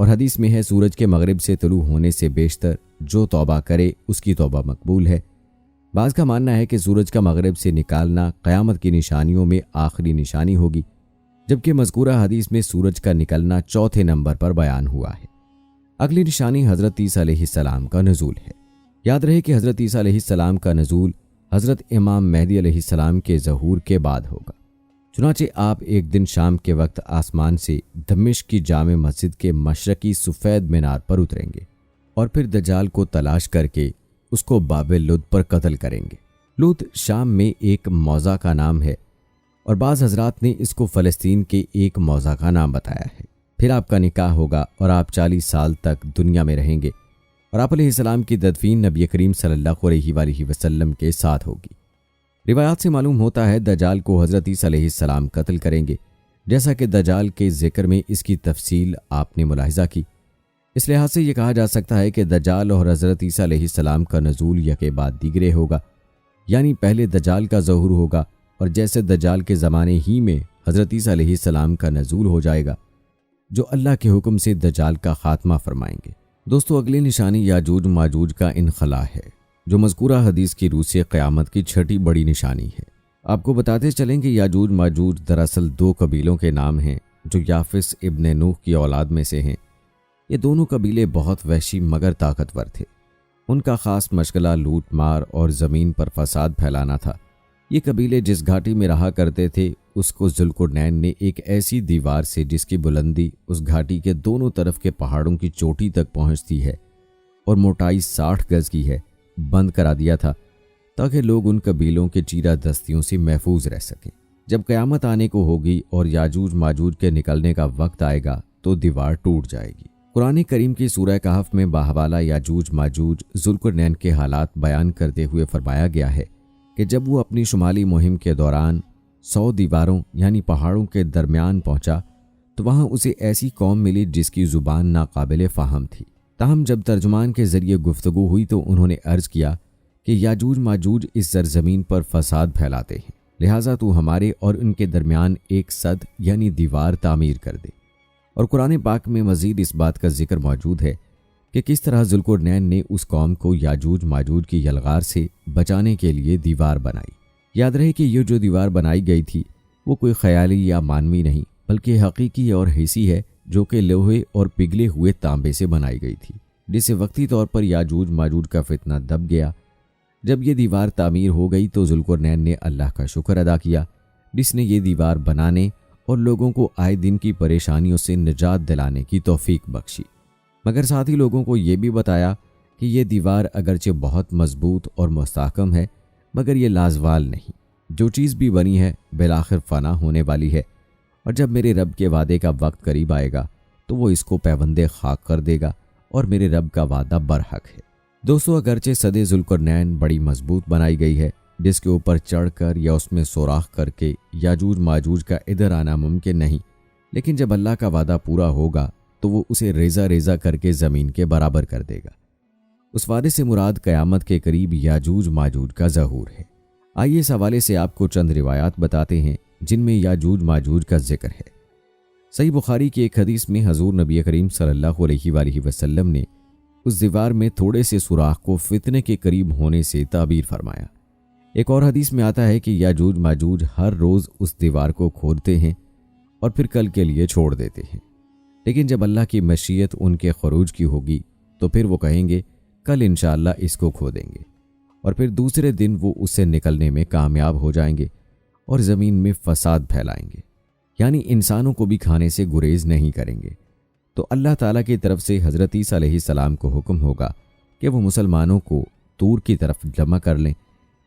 اور حدیث میں ہے، سورج کے مغرب سے طلوع ہونے سے بیشتر جو توبہ کرے اس کی توبہ مقبول ہے۔ بعض کا ماننا ہے کہ سورج کا مغرب سے نکالنا قیامت کی نشانیوں میں آخری نشانی ہوگی، جبکہ مذکورہ حدیث میں سورج کا نکلنا 4تھے نمبر پر بیان ہوا ہے۔ اگلی نشانی حضرت عیسیٰ علیہ السلام کا نزول ہے۔ یاد رہے کہ حضرت عیسیٰ علیہ السلام کا نزول حضرت امام مہدی علیہ السلام کے ظہور کے بعد ہوگا۔ چنانچہ آپ ایک دن شام کے وقت آسمان سے دمشق کی جامع مسجد کے مشرقی سفید مینار پر اتریں گے، اور پھر دجال کو تلاش کر کے اس کو باب لد پر قتل کریں گے۔ لد شام میں ایک موضع کا نام ہے اور بعض حضرات نے اس کو فلسطین کے ایک موضع کا نام بتایا ہے۔ پھر آپ کا نکاح ہوگا اور آپ 40 سال تک دنیا میں رہیں گے اور آپ علیہ السلام کی تدفین نبی کریم صلی اللہ علیہ وآلہ وسلم کے ساتھ ہوگی۔ روایات سے معلوم ہوتا ہے دجال کو حضرت عیسیٰ علیہ السلام قتل کریں گے، جیسا کہ دجال کے ذکر میں اس کی تفصیل آپ نے ملاحظہ کی۔ اس لحاظ سے یہ کہا جا سکتا ہے کہ دجال اور حضرت عیسیٰ علیہ السلام کا نزول یکے بعد دیگرے ہوگا، یعنی پہلے دجال کا ظہور ہوگا اور جیسے دجال کے زمانے ہی میں حضرت عیسیٰ علیہ السلام کا نزول ہو جائے گا، جو اللہ کے حکم سے دجال کا خاتمہ فرمائیں گے۔ دوستو، اگلی نشانی یاجوج ماجوج کا انخلاء ہے، جو مذکورہ حدیث کی روح سے قیامت کی چھٹی بڑی نشانی ہے۔ آپ کو بتاتے چلیں کہ یاجوج ماجوج دراصل 2 قبیلوں کے نام ہیں جو یافس ابن نوح کی اولاد میں سے ہیں۔ یہ دونوں قبیلے بہت وحشی مگر طاقتور تھے۔ ان کا خاص مشغلہ لوٹ مار اور زمین پر فساد پھیلانا تھا۔ یہ قبیلے جس گھاٹی میں رہا کرتے تھے اس کو ذوالقرنین نے ایک ایسی دیوار سے جس کی بلندی اس گھاٹی کے دونوں طرف کے پہاڑوں کی چوٹی تک پہنچتی ہے اور موٹائی 60 گز کی ہے، بند کرا دیا تھا تاکہ لوگ ان قبیلوں کے چیرہ دستیوں سے محفوظ رہ سکیں۔ جب قیامت آنے کو ہوگی اور یاجوج ماجوج کے نکلنے کا وقت آئے گا تو دیوار ٹوٹ جائے گی۔ قرآن کریم کی سورہ کہف میں باحوالہ یاجوج ماجوج ذوالقرنین کے حالات بیان کرتے ہوئے فرمایا گیا ہے کہ جب وہ اپنی شمالی مہم کے دوران 100 دیواروں یعنی پہاڑوں کے درمیان پہنچا تو وہاں اسے ایسی قوم ملی جس کی زبان ناقابل فہم تھی۔ تاہم جب ترجمان کے ذریعے گفتگو ہوئی تو انہوں نے عرض کیا کہ یاجوج ماجوج اس سرزمین پر فساد پھیلاتے ہیں، لہٰذا تو ہمارے اور ان کے درمیان ایک سد یعنی دیوار تعمیر کر دے۔ اور قرآن پاک میں مزید اس بات کا ذکر موجود ہے کہ کس طرح ذوالقرنین نے اس قوم کو یاجوج ماجوج کی یلغار سے بچانے کے لیے دیوار بنائی۔ یاد رہے کہ یہ جو دیوار بنائی گئی تھی وہ کوئی خیالی یا مانوی نہیں بلکہ حقیقی اور حسی ہے، جو کہ لوہے اور پگھلے ہوئے تانبے سے بنائی گئی تھی، جس سے وقتی طور پر یاجوج ماجوج کا فتنہ دب گیا۔ جب یہ دیوار تعمیر ہو گئی تو ذوالقرنین نے اللہ کا شکر ادا کیا جس نے یہ دیوار بنانے اور لوگوں کو آئے دن کی پریشانیوں سے نجات دلانے کی توفیق بخشی، مگر ساتھ ہی لوگوں کو یہ بھی بتایا کہ یہ دیوار اگرچہ بہت مضبوط اور مستحکم ہے مگر یہ لازوال نہیں، جو چیز بھی بنی ہے بالآخر فنا ہونے والی ہے، اور جب میرے رب کے وعدے کا وقت قریب آئے گا تو وہ اس کو پیوند خاک کر دے گا اور میرے رب کا وعدہ برحق ہے۔ دوستو، اگرچہ سد ذوالقرنین بڑی مضبوط بنائی گئی ہے جس کے اوپر چڑھ کر یا اس میں سوراخ کر کے یاجوج ماجوج کا ادھر آنا ممکن نہیں، لیکن جب اللہ کا وعدہ پورا ہوگا تو وہ اسے ریزہ ریزہ کر کے زمین کے برابر کر دے گا۔ اس وعدے سے مراد قیامت کے قریب یاجوج ماجوج کا ظہور ہے۔ آئیے اس حوالے سے آپ کو چند روایات بتاتے ہیں جن میں یاجوج ماجوج کا ذکر ہے۔ صحیح بخاری کی ایک حدیث میں حضور نبی کریم صلی اللہ علیہ وآلہ وسلم نے اس دیوار میں تھوڑے سے سوراخ کو فتنے کے قریب ہونے سے تعبیر فرمایا۔ ایک اور حدیث میں آتا ہے کہ یاجوج ماجوج ہر روز اس دیوار کو کھودتے ہیں اور پھر کل کے لیے چھوڑ دیتے ہیں، لیکن جب اللہ کی مشیت ان کے خروج کی ہوگی تو پھر وہ کہیں گے کل انشاءاللہ اس کو کھودیں گے، اور پھر دوسرے دن وہ اس سے نکلنے میں کامیاب ہو جائیں گے اور زمین میں فساد پھیلائیں گے، یعنی انسانوں کو بھی کھانے سے گریز نہیں کریں گے۔ تو اللہ تعالیٰ کی طرف سے حضرت عیسیٰ علیہ السلام کو حکم ہوگا کہ وہ مسلمانوں کو طور کی طرف جمع کر لیں،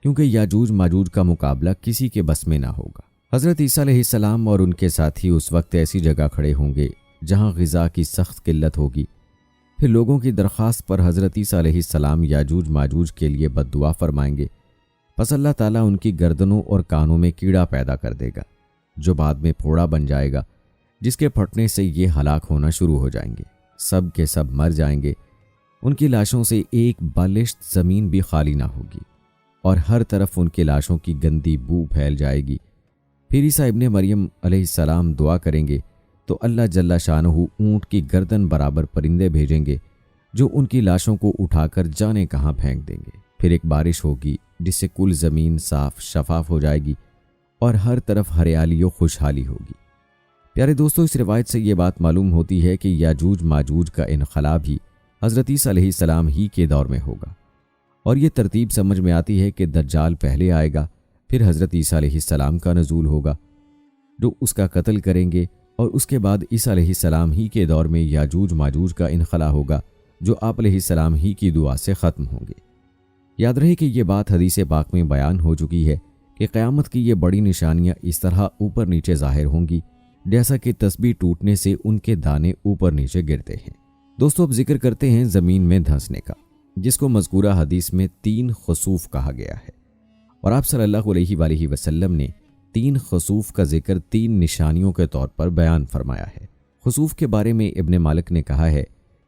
کیونکہ یاجوج ماجوج کا مقابلہ کسی کے بس میں نہ ہوگا۔ حضرت عیسیٰ علیہ السلام اور ان کے ساتھی اس وقت ایسی جگہ کھڑے ہوں گے جہاں غذا کی سخت قلت ہوگی۔ پھر لوگوں کی درخواست پر حضرت عیسیٰ علیہ السلام یاجوج ماجوج کے لیے بد دعا فرمائیں گے، پس اللہ تعالیٰ ان کی گردنوں اور کانوں میں کیڑا پیدا کر دے گا جو بعد میں پھوڑا بن جائے گا، جس کے پھٹنے سے یہ ہلاک ہونا شروع ہو جائیں گے، سب کے سب مر جائیں گے، ان کی لاشوں سے ایک بالشت زمین بھی خالی نہ ہوگی اور ہر طرف ان کی لاشوں کی گندی بو پھیل جائے گی۔ پھر عیسیٰ ابن مریم علیہ السلام دعا کریں گے تو اللہ جل شانہ اونٹ کی گردن برابر پرندے بھیجیں گے جو ان کی لاشوں کو اٹھا کر جانے کہاں پھینک دیں گے۔ پھر ایک بارش ہوگی جس سے کل زمین صاف شفاف ہو جائے گی اور ہر طرف ہریالی و خوشحالی ہوگی۔ پیارے دوستو، اس روایت سے یہ بات معلوم ہوتی ہے کہ یاجوج ماجوج کا انخلاء بھی حضرت عیسیٰ علیہ السلام ہی کے دور میں ہوگا، اور یہ ترتیب سمجھ میں آتی ہے کہ دجال پہلے آئے گا، پھر حضرت عیسیٰ علیہ السلام کا نزول ہوگا جو اس کا قتل کریں گے، اور اس کے بعد عیسیٰ علیہ السلام ہی کے دور میں یاجوج ماجوج کا انخلاء ہوگا جو آپ علیہ السلام ہی کی دعا سے ختم ہوں گے۔ یاد رہے کہ یہ بات حدیث پاک میں بیان ہو چکی ہے کہ قیامت کی یہ بڑی نشانیاں اس طرح اوپر نیچے ظاہر ہوں گی جیسا کہ تسبیح ٹوٹنے سے ان کے دانے اوپر نیچے گرتے ہیں۔ دوستو اب ذکر کرتے ہیں زمین میں دھنسنے کا، جس کو مذکورہ حدیث میں 3 خسوف کہا گیا ہے، اور آپ صلی اللہ علیہ وآلہ وسلم نے 3 خسوف کا ذکر 3 نشانیوں کے طور پر بیان فرمایا ہے۔ خسوف کے بارے میں ابن مالک نے کہا ہے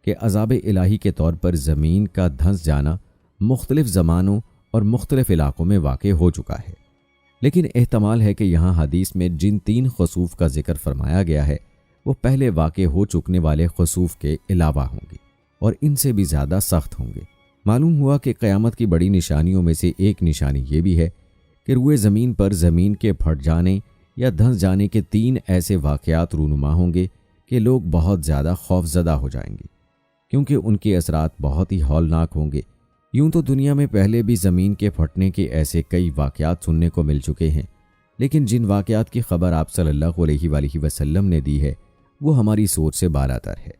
کہ عذاب الہی کے طور پر زمین کا دھنس جانا مختلف زمانوں اور مختلف علاقوں میں واقع ہو چکا ہے، لیکن احتمال ہے کہ یہاں حدیث میں جن 3 خسوف کا ذکر فرمایا گیا ہے وہ پہلے واقع ہو چکنے والے خسوف کے علاوہ ہوں گے اور ان سے بھی زیادہ سخت ہوں گے۔ معلوم ہوا کہ قیامت کی بڑی نشانیوں میں سے ایک نشانی یہ بھی ہے کہ روئے زمین پر زمین کے پھٹ جانے یا دھنس جانے کے 3 ایسے واقعات رونما ہوں گے کہ لوگ بہت زیادہ خوف زدہ ہو جائیں گے، کیونکہ ان کے اثرات بہت ہی ہولناک ہوں گے۔ یوں تو دنیا میں پہلے بھی زمین کے پھٹنے کے ایسے کئی واقعات سننے کو مل چکے ہیں، لیکن جن واقعات کی خبر آپ صلی اللہ علیہ وآلہ وسلم نے دی ہے وہ ہماری سوچ سے بالاتر ہے۔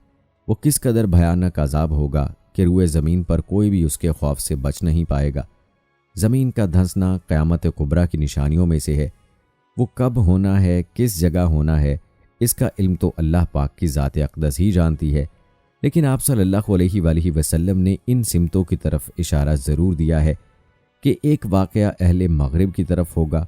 وہ کس قدر بھیانک عذاب ہوگا کہ روئے زمین پر کوئی بھی اس کے خوف سے بچ نہیں پائے گا۔ زمین کا دھنسنا قیامت کبریٰ کی نشانیوں میں سے ہے۔ وہ کب ہونا ہے، کس جگہ ہونا ہے، اس کا علم تو اللہ پاک کی ذات اقدس ہی جانتی ہے، لیکن آپ صلی اللہ علیہ وآلہ وسلم نے ان سمتوں کی طرف اشارہ ضرور دیا ہے کہ ایک واقعہ اہل مغرب کی طرف ہوگا،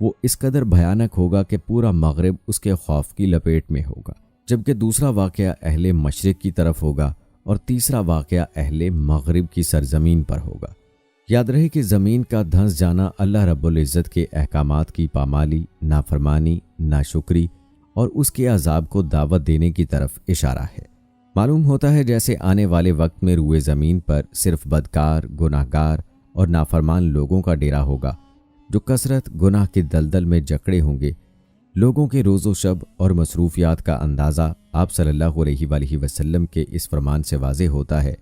وہ اس قدر بھیانک ہوگا کہ پورا مغرب اس کے خوف کی لپیٹ میں ہوگا، جبکہ دوسرا واقعہ اہل مشرق کی طرف ہوگا اور تیسرا واقعہ اہل مغرب کی سرزمین پر ہوگا۔ یاد رہے کہ زمین کا دھنس جانا اللہ رب العزت کے احکامات کی پامالی، نافرمانی، ناشکری اور اس کے عذاب کو دعوت دینے کی طرف اشارہ ہے۔ معلوم ہوتا ہے جیسے آنے والے وقت میں روئے زمین پر صرف بدکار، گناہگار اور نافرمان لوگوں کا ڈیرا ہوگا، جو کثرت گناہ کے دلدل میں جکڑے ہوں گے۔ لوگوں کے روز و شب اور مصروفیات کا اندازہ آپ صلی اللہ علیہ وآلہ وسلم کے اس فرمان سے واضح ہوتا ہے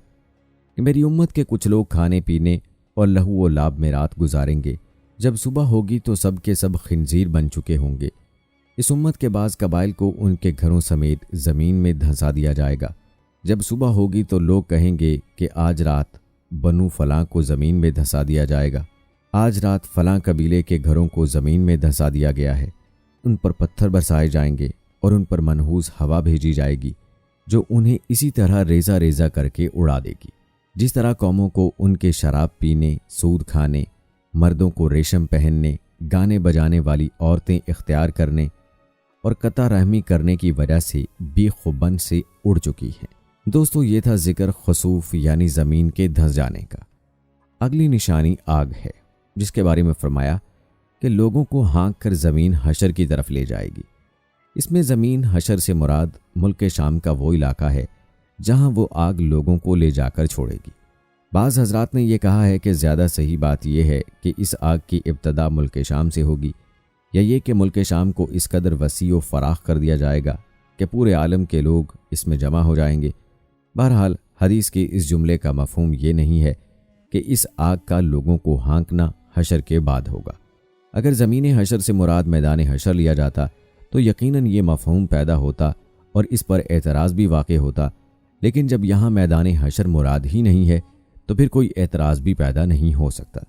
کہ میری امت کے کچھ لوگ کھانے پینے اور لہو و لعب میں رات گزاریں گے، جب صبح ہوگی تو سب کے سب خنزیر بن چکے ہوں گے۔ اس امت کے بعض قبائل کو ان کے گھروں سمیت زمین میں دھنسا دیا جائے گا۔ جب صبح ہوگی تو لوگ کہیں گے کہ آج رات بنو فلاں کو زمین میں دھنسا دیا جائے گا، آج رات فلاں قبیلے کے گھروں کو زمین میں دھنسا دیا گیا ہے۔ ان پر پتھر برسائے جائیں گے اور ان پر منحوس ہوا بھیجی جائے گی جو انہیں اسی طرح ریزہ ریزہ کر کے اڑا دے گی، جس طرح قوموں کو ان کے شراب پینے، سود کھانے، مردوں کو ریشم پہننے، گانے بجانے والی عورتیں اختیار کرنے اور قطع رحمی کرنے کی وجہ سے بے خوبن سے اڑ چکی ہیں۔ دوستو یہ تھا ذکر خسوف یعنی زمین کے دھنس جانے کا۔ اگلی نشانی آگ ہے، جس کے بارے میں فرمایا کہ لوگوں کو ہانک کر زمین حشر کی طرف لے جائے گی۔ اس میں زمین حشر سے مراد ملک شام کا وہ علاقہ ہے جہاں وہ آگ لوگوں کو لے جا کر چھوڑے گی۔ بعض حضرات نے یہ کہا ہے کہ زیادہ صحیح بات یہ ہے کہ اس آگ کی ابتدا ملک شام سے ہوگی، یا یہ کہ ملک شام کو اس قدر وسیع و فراخ کر دیا جائے گا کہ پورے عالم کے لوگ اس میں جمع ہو جائیں گے۔ بہرحال حدیث کے اس جملے کا مفہوم یہ نہیں ہے کہ اس آگ کا لوگوں کو ہانکنا حشر کے بعد ہوگا۔ اگر زمین حشر سے مراد میدان حشر لیا جاتا تو یقیناً یہ مفہوم پیدا ہوتا اور اس پر اعتراض بھی واقع ہوتا، لیکن جب یہاں میدان حشر مراد ہی نہیں ہے تو پھر کوئی اعتراض بھی پیدا نہیں ہو سکتا۔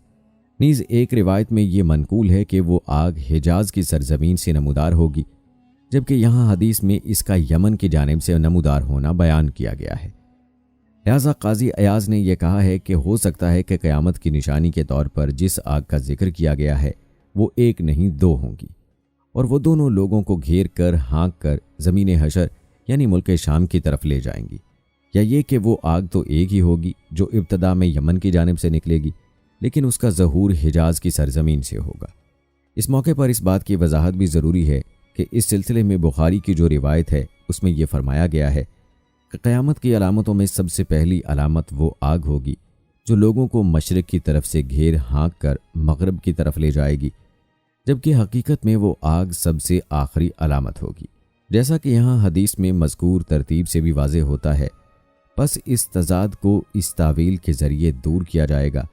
نیز ایک روایت میں یہ منقول ہے کہ وہ آگ حجاز کی سرزمین سے نمودار ہوگی، جبکہ یہاں حدیث میں اس کا یمن کی جانب سے نمودار ہونا بیان کیا گیا ہے۔ لہذا قاضی ایاز نے یہ کہا ہے کہ ہو سکتا ہے کہ قیامت کی نشانی کے طور پر جس آگ کا ذکر کیا گیا ہے وہ ایک نہیں 2 ہوں گی، اور وہ دونوں لوگوں کو گھیر کر ہانک کر زمین حشر یعنی ملک شام کی طرف لے جائیں گی، یا یہ کہ وہ آگ تو ایک ہی ہوگی جو ابتدا میں یمن کی جانب سے نکلے گی، لیکن اس کا ظہور حجاز کی سرزمین سے ہوگا۔ اس موقع پر اس بات کی وضاحت بھی ضروری ہے کہ اس سلسلے میں بخاری کی جو روایت ہے اس میں یہ فرمایا گیا ہے کہ قیامت کی علامتوں میں سب سے پہلی علامت وہ آگ ہوگی جو لوگوں کو مشرق کی طرف سے گھیر ہانک کر مغرب کی طرف لے جائے گی، جبکہ حقیقت میں وہ آگ سب سے آخری علامت ہوگی، جیسا کہ یہاں حدیث میں مذکور ترتیب سے بھی واضح ہوتا ہے۔ پس اس تضاد کو اس تعویل کے ذریعے دور کیا جائے گا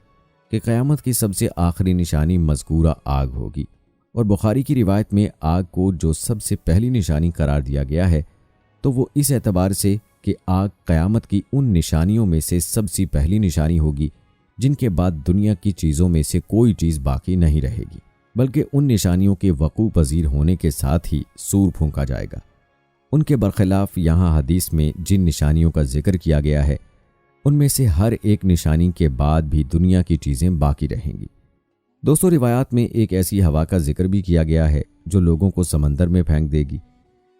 کہ قیامت کی سب سے آخری نشانی مذکورہ آگ ہوگی، اور بخاری کی روایت میں آگ کو جو سب سے پہلی نشانی قرار دیا گیا ہے تو وہ اس اعتبار سے کہ آگ قیامت کی ان نشانیوں میں سے سب سے پہلی نشانی ہوگی جن کے بعد دنیا کی چیزوں میں سے کوئی چیز باقی نہیں رہے گی، بلکہ ان نشانیوں کے وقوع پذیر ہونے کے ساتھ ہی سور پھونکا جائے گا۔ ان کے برخلاف یہاں حدیث میں جن نشانیوں کا ذکر کیا گیا ہے ان میں سے ہر ایک نشانی کے بعد بھی دنیا کی چیزیں باقی رہیں گی۔ دوستو، روایات میں ایک ایسی ہوا کا ذکر بھی کیا گیا ہے جو لوگوں کو سمندر میں پھینک دے گی۔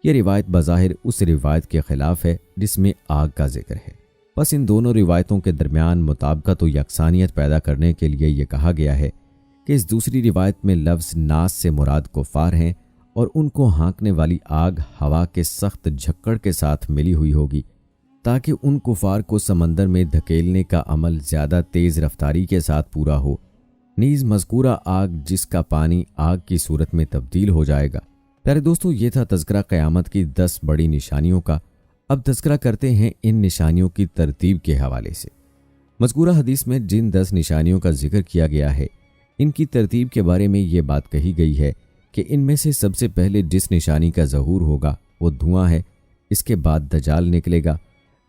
یہ روایت بظاہر اس روایت کے خلاف ہے جس میں آگ کا ذکر ہے۔ بس ان دونوں روایتوں کے درمیان مطابقت و یکسانیت پیدا کرنے کے لیے یہ کہا گیا ہے کہ اس دوسری روایت میں لفظ ناس سے مراد کفار ہیں اور ان کو ہانکنے والی آگ ہوا کے سخت جھکڑ کے ساتھ ملی ہوئی ہوگی تاکہ ان کفار کو سمندر میں دھکیلنے کا عمل زیادہ تیز رفتاری کے ساتھ پورا ہو۔ نیز مذکورہ آگ جس کا پانی آگ کی صورت میں تبدیل ہو جائے گا۔ پیارے دوستو، یہ تھا تذکرہ قیامت کی 10 بڑی نشانیوں کا۔ اب تذکرہ کرتے ہیں ان نشانیوں کی ترتیب کے حوالے سے۔ مذکورہ حدیث میں جن 10 نشانیوں کا ذکر کیا گیا ہے ان کی ترتیب کے بارے میں یہ بات کہی گئی ہے کہ ان میں سے سب سے پہلے جس نشانی کا ظہور ہوگا وہ دھواں ہے، اس کے بعد دجال نکلے گا،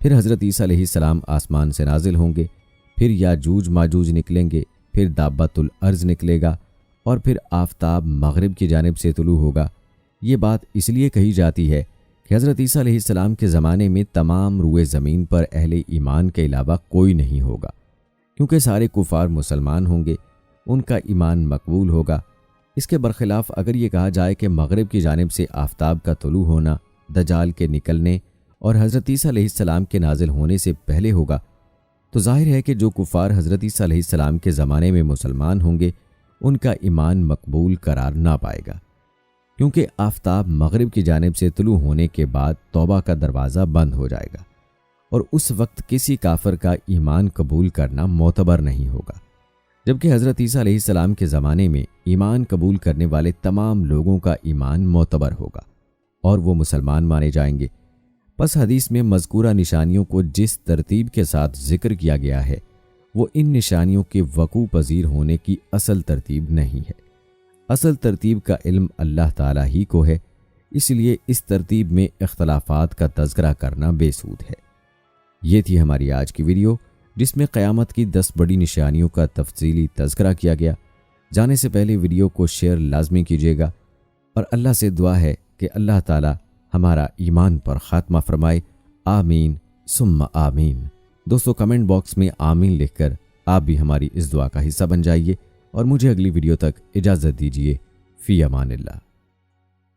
پھر حضرت عیسیٰ علیہ السلام آسمان سے نازل ہوں گے، پھر یاجوج ماجوج نکلیں گے، پھر دابۃ الارض نکلے گا اور پھر آفتاب مغرب کی جانب سے طلوع ہوگا۔ یہ بات اس لیے کہی جاتی ہے کہ حضرت عیسیٰ علیہ السلام کے زمانے میں تمام روئے زمین پر اہل ایمان کے علاوہ کوئی نہیں ہوگا، کیونکہ سارے کفار مسلمان ہوں گے، ان کا ایمان مقبول ہوگا۔ اس کے برخلاف اگر یہ کہا جائے کہ مغرب کی جانب سے آفتاب کا طلوع ہونا دجال کے نکلنے اور حضرت عیسیٰ علیہ السلام کے نازل ہونے سے پہلے ہوگا، تو ظاہر ہے کہ جو کفار حضرت عیسیٰ علیہ السلام کے زمانے میں مسلمان ہوں گے ان کا ایمان مقبول قرار نہ پائے گا، کیونکہ آفتاب مغرب کی جانب سے طلوع ہونے کے بعد توبہ کا دروازہ بند ہو جائے گا اور اس وقت کسی کافر کا ایمان قبول کرنا معتبر نہیں ہوگا، جبکہ حضرت عیسیٰ علیہ السلام کے زمانے میں ایمان قبول کرنے والے تمام لوگوں کا ایمان معتبر ہوگا اور وہ مسلمان مانے جائیں گے۔ پس حدیث میں مذکورہ نشانیوں کو جس ترتیب کے ساتھ ذکر کیا گیا ہے وہ ان نشانیوں کے وقوع پذیر ہونے کی اصل ترتیب نہیں ہے۔ اصل ترتیب کا علم اللہ تعالیٰ ہی کو ہے، اس لیے اس ترتیب میں اختلافات کا تذکرہ کرنا بے سود ہے۔ یہ تھی ہماری آج کی ویڈیو جس میں قیامت کی 10 بڑی نشانیوں کا تفصیلی تذکرہ کیا گیا۔ جانے سے پہلے ویڈیو کو شیئر لازمی کیجیے گا اور اللہ سے دعا ہے کہ اللہ تعالیٰ ہمارا ایمان پر خاتمہ فرمائے۔ آمین ثم آمین۔ دوستو، کمنٹ باکس میں آمین لکھ کر آپ بھی ہماری اس دعا کا حصہ بن جائیے اور مجھے اگلی ویڈیو تک اجازت دیجیے۔ فی امان اللہ۔